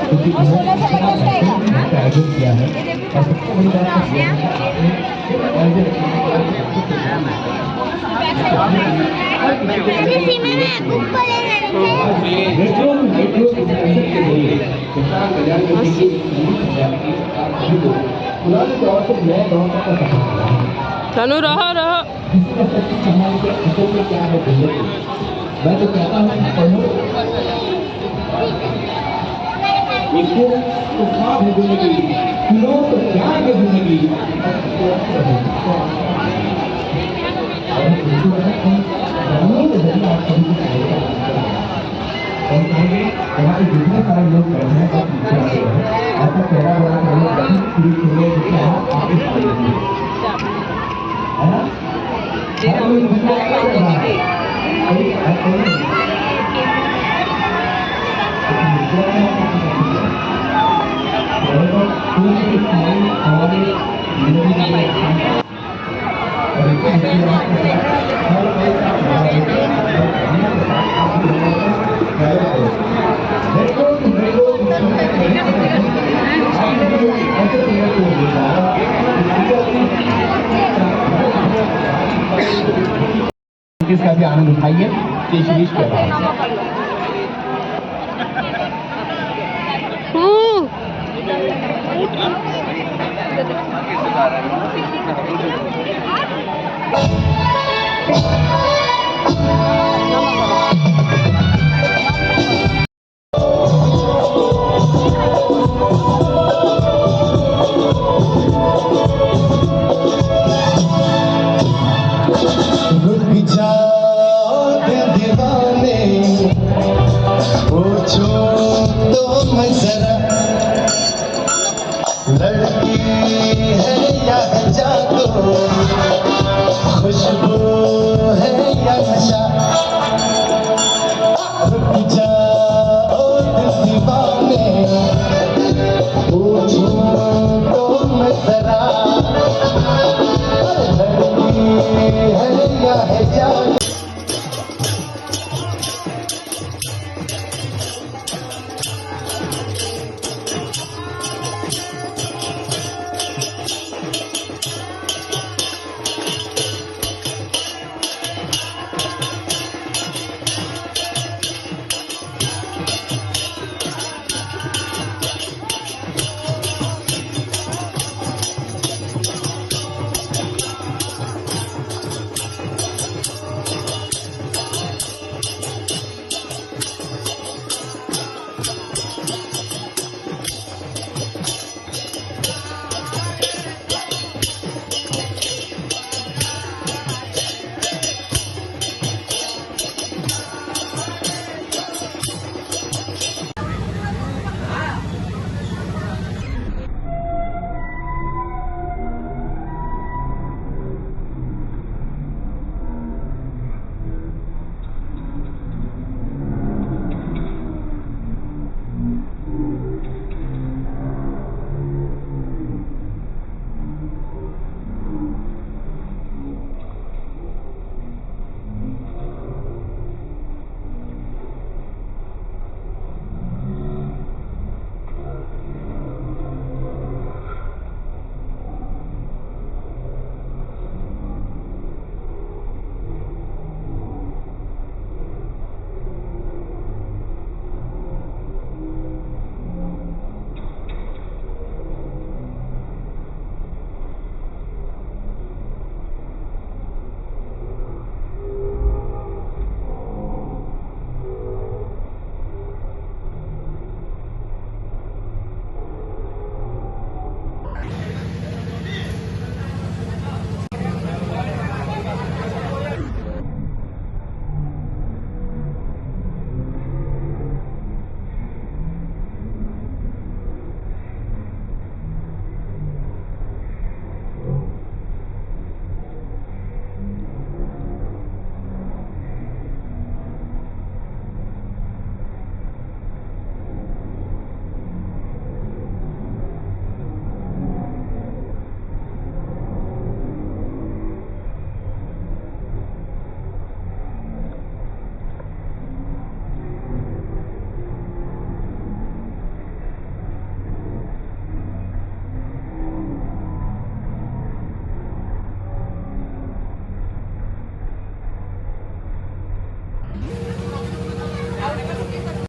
क्योंकि उन्होंने का आयोजन किया है और सबसे बड़ी बात यह है कि आपने मेट्रो मेट्रो के जरिए सरकार कल्याण करने की पुराने दौर से नए दौर तक का सफर चलो रहा रहा समाज के असल में क्या है जिंदगी। मैं तो कहता हूँ कि पढ़ो इसको तो ख्वाब है जिंदगी, सुनो तो ज्ञान है जिंदगी और इसको गानों के जरिए आप सभी को और आगे यहाँ पे जितने सारे लोग बैठे हैं आप पीछे आते हैं आपका चेहरा बड़ा करने वाली पूरी खुले दिखा है आपके सामने है ना हर कोई दूसरा क्या कर रहा है कोई हमारे जिंदगी में और इसका भी आनंद उठाइए शीश के बाद लड़की है या जादू, खुशबू है या नशा।